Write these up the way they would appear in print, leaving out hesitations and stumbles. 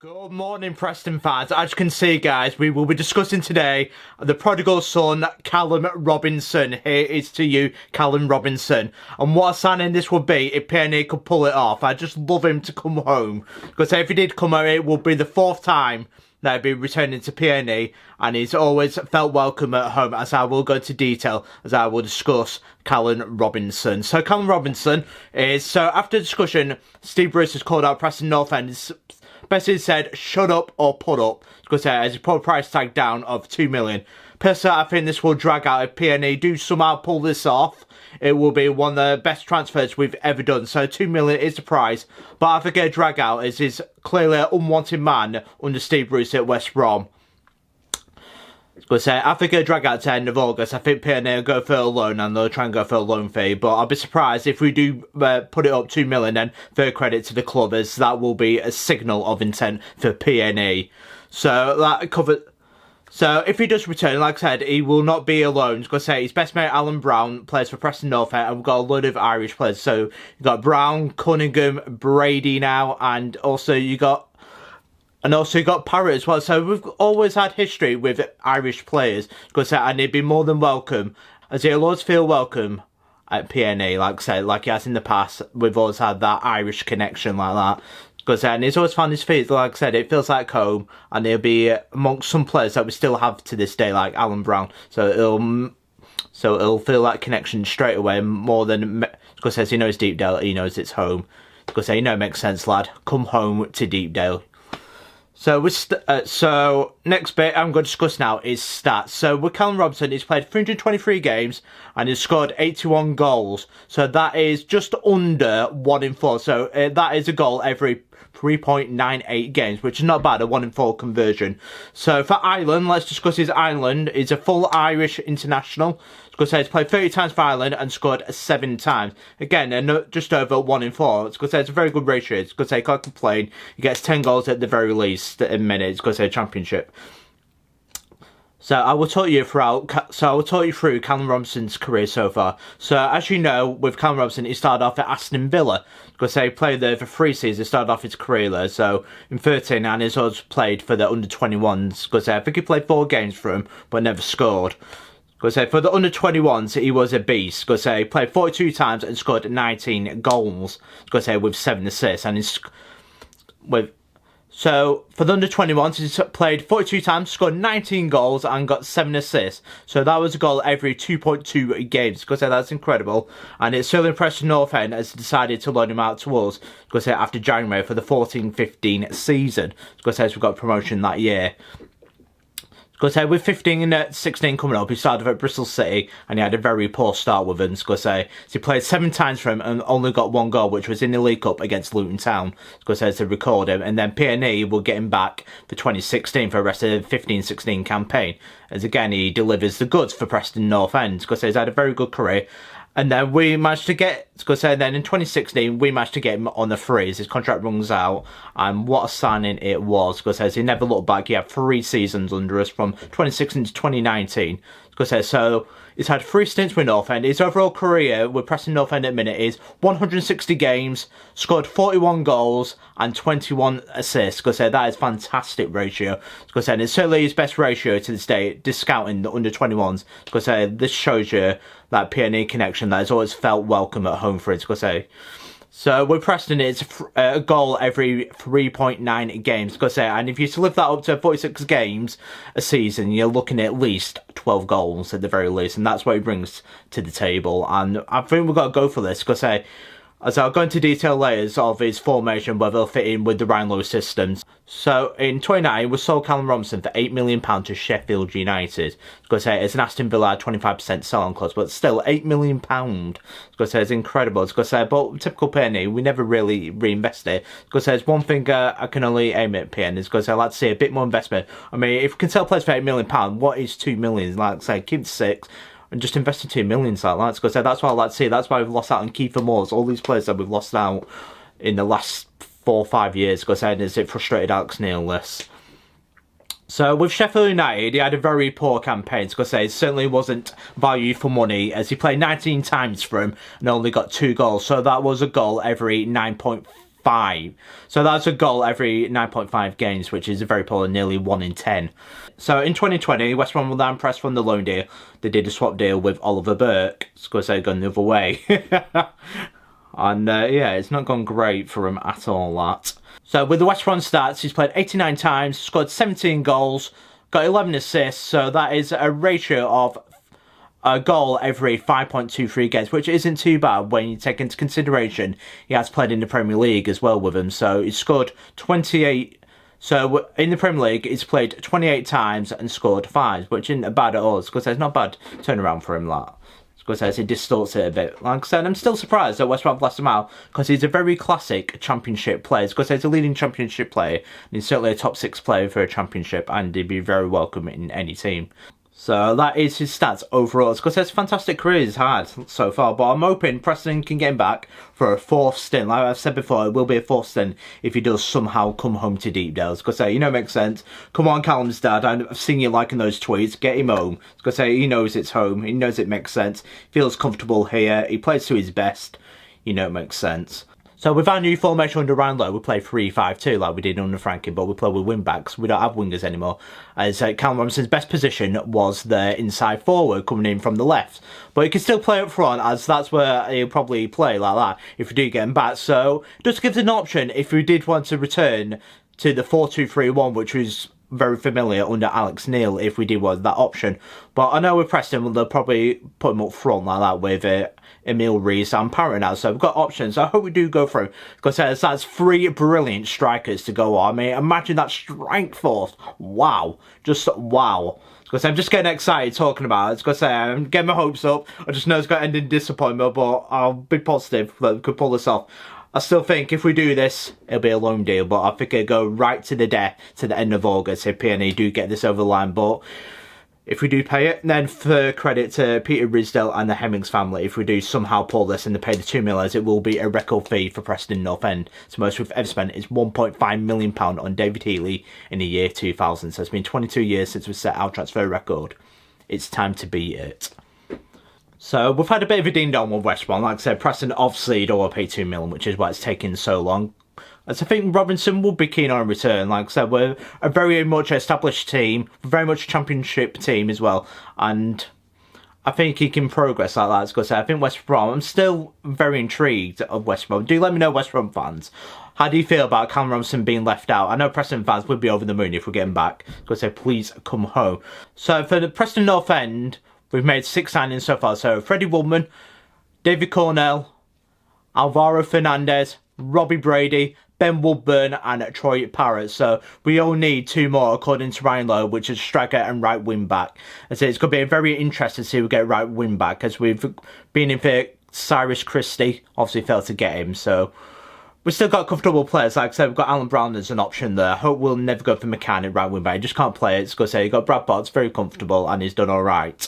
Good morning, Preston fans. As you can see, guys, we will be discussing today the prodigal son, Callum Robinson. Here is to you, Callum Robinson. And what a signing this would be if PNE could pull it off. I just love him to come home. Because if he did come home, it will be the fourth time that he'll be returning to PNE. And he's always felt welcome at home, as I will go into detail, as I will discuss Callum Robinson. So Callum Robinson is, so after discussion, Steve Bruce has called out Preston North End. Basically said, shut up or put up, because as he put a price tag down of 2 million. Personally, I think this will drag out. If PNE do somehow pull this off, it will be one of the best transfers we've ever done. So 2 million is the price, but I think a drag out is he's clearly an unwanted man under Steve Bruce at West Brom. I think it'll drag out to the end of August. I think PNE will go for a loan and they'll try and go for a loan fee. But I'll be surprised if we do put it up 2 million and fair credit to the club, as that will be a signal of intent for PNE. So that covers. So if he does return, like I said, he will not be alone. His best mate Alan Brown plays for Preston North End, and we've got a load of Irish players. So you've got Brown, Cunningham, Brady now, and also you got Parrott as well. So we've always had history with Irish players, and he'd be more than welcome, as he'll always feel welcome at PNE, like I said, like he has in the past. We've always had that Irish connection like that. And he's always found his feet, like I said, it feels like home, and he'll be amongst some players that we still have to this day, like Alan Brown. So it'll feel that connection straight away, more than, because he knows Deepdale, he knows it's home. Because it makes sense, lad. Come home to Deepdale. So next bit I'm going to discuss now is stats. So with Callum Robinson, he's played 323 games and he's scored 81 goals. So that is just under 1 in 4. So that is a goal every 3.98 games, which is not bad, a 1 in 4 conversion. So for Ireland, let's discuss his Ireland. He's a full Irish international. He's played 30 times for Ireland and scored 7 times. Again, just over 1 in 4. It's a very good ratio. He can't complain. He gets 10 goals at the very least in minutes. Championship. So I will talk you through Callum Robinson's career so far. So as you know, with Callum Robinson, he started off at Aston Villa, because he played there for 3 seasons. He started off his career there. So in 13, and he's also played for the under-21s, because I think he played 4 games for him, but never scored. For the under-21s, he was a beast. He played 42 times and scored 19 goals. With 7 assists, and So, for the under-21s, he's played 42 times, scored 19 goals, and got 7 assists. So, that was a goal every 2.2 games. That's incredible. And it's certainly Preston North End has decided to loan him out to us, after January for the 14-15 season. We've got promotion that year. With 15 and 16 coming up, he started at Bristol City, and he had a very poor start with them. He played 7 times for him and only got 1 goal, which was in the League Cup against Luton Town. To record him, and then PNE will get him back for 2016 for the rest of the 15-16 campaign. As again, he delivers the goods for Preston North End. He's had a very good career. And then we managed to get, then in 2016, we managed to get him on the free as his contract runs out. And what a signing it was, he never looked back. He had 3 seasons under us from 2016 to 2019. So he's had 3 stints with North End. His overall career with Preston North End at the minute is 160 games, scored 41 goals and 21 assists. That is fantastic ratio. And it's certainly his best ratio to this day, discounting the under-21s. This shows you that PNE connection that has always felt welcome at home for it. So with Preston, it's a goal every 3.9 games. And if you lift that up to 46 games a season, you're looking at least 12 goals at the very least. And that's what he brings to the table. And I think we've got to go for this, as I'll go into detail layers of his formation, whether they'll fit in with the Ryan Lowe systems. So in 2019, we sold Callum Robinson for £8 million to Sheffield United. It's an Aston Villa 25% sell-on clause, but still £8 million. It's incredible. But typical PNE, we never really reinvest it. There's one thing I can only aim at PN is I like to see a bit more investment. I mean, if we can sell players for £8 million, what is £2 million? Like I say, keep it 6. And just investing $2 million like that. That's what I like to see. That's why we've lost out on Kiefer Moores. All these players that we've lost out in the last 4 or 5 years. Is it frustrated Alex Neil this? So with Sheffield United, he had a very poor campaign. It certainly wasn't value for money, as he played 19 times for him and only got 2 goals. So that was a goal every 9.5 9.5. So that's a goal every 9.5 games, which is very poor, nearly 1 in 10. So in 2020, West Brom were then pressed from the loan deal. They did a swap deal with Oliver Burke. Of course, they've gone the other way. And yeah, it's not gone great for him at all, that. So with the West Brom stats, he's played 89 times, scored 17 goals, got 11 assists. So that is a ratio of a goal every 5.23 games, which isn't too bad when you take into consideration he has played in the Premier League as well with him. So he's scored 28. So in the Premier League, he's played 28 times and scored 5, which isn't bad at all. Because there's not bad turnaround for him, that. Because it distorts it a bit. Like I said, I'm still surprised that West Brom blessed him out, because he's a very classic Championship player. Because he's a leading Championship player, and he's certainly a top 6 player for a Championship, and he'd be very welcome in any team. So that is his stats overall. It's because it's a fantastic career he's had so far. But I'm hoping Preston can get him back for a 4th stint. Like I've said before, it will be a 4th stint if he does somehow come home to Deepdale. Because you know, it makes sense. Come on, Callum's dad. I've seen you liking those tweets. Get him home. Because he knows it's home. He knows it makes sense. Feels comfortable here. He plays to his best. You know, it makes sense. So with our new formation under Ryan Lowe, we play 3-5-2 like we did under Frankie, but we play with wing backs. We don't have wingers anymore. As Callum Robinson's best position was the inside forward coming in from the left. But he can still play up front, as that's where he'll probably play like that if we do get him back. So just gives an option if we did want to return to the 4-2-3-1, which was very familiar under Alex Neil if we did want that option. But I know with Preston, they'll probably put him up front like that with Emil Rees and Parrott now. So we've got options. I hope we do go through, because that's 3 brilliant strikers to go on. I mean, imagine that strike force. Wow. Just wow. Because I'm just getting excited talking about it. Because I'm getting my hopes up. I just know it's going to end in disappointment, but I'll be positive that we could pull this off. I still think if we do this, it'll be a loan deal, but I think it'll go right to the death to the end of August if PNE do get this over the line. But if we do pay it, then for credit to Peter Ridsdale and the Hemmings family, if we do somehow pull this and they pay the £2 million, it will be a record fee for Preston North End. So most we've ever spent is £1.5 million on David Healy in the year 2000. So it's been 22 years since we set our transfer record. It's time to beat it. So we've had a bit of a ding-dong with West Brom. Like I said, Preston obviously don't want to pay £2 million, which is why it's taking so long. As I think Robinson would be keen on return. Like I said, we're a very much established team, very much a Championship team as well. And I think he can progress like that. Because I think West Brom, I'm still very intrigued of West Brom. Do let me know, West Brom fans. How do you feel about Callum Robinson being left out? I know Preston fans would be over the moon if we get him back. Because they please come home. So for the Preston North End, we've made 6 signings so far. So Freddie Woodman, David Cornell, Alvaro Fernandez, Robbie Brady, Ben Woodburn and Troy Parrott. So we all need 2 more according to Ryan Lowe, which is striker and right wing back. I say it's going to be very interesting to see if we get right wing back, as we've been in for Cyrus Christie, obviously failed to get him. So we've still got comfortable players. Like I said, we've got Alan Brown as an option there. I hope we'll never go for McCann at right wing back. He just can't play it. It's going to say you've got Brad Potts, very comfortable, and he's done all right.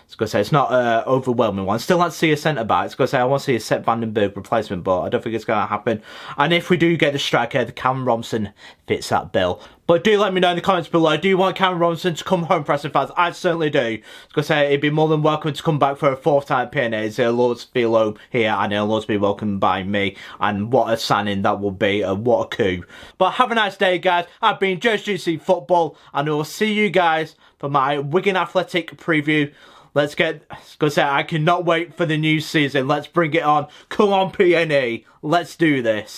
It's going to say it's not an overwhelming one. Still like to see a centre back. It's going to say I want to see a Sepp Vandenberg replacement, but I don't think it's going to happen. And if we do get the striker, the Callum Robinson fits that bill. But do let me know in the comments below. Do you want Callum Robinson to come home, Preston fans? I certainly do. It's going to say he'd be more than welcome to come back for a 4th time at PNE. He'll always be alone here, and he'll always be welcomed by me. And what a signing that will be, and what a coup. But have a nice day, guys. I've been JSGC Football, and I will see you guys for my Wigan Athletic preview. Let's get, I cannot wait for the new season. Let's bring it on. Come on, PNE. Let's do this.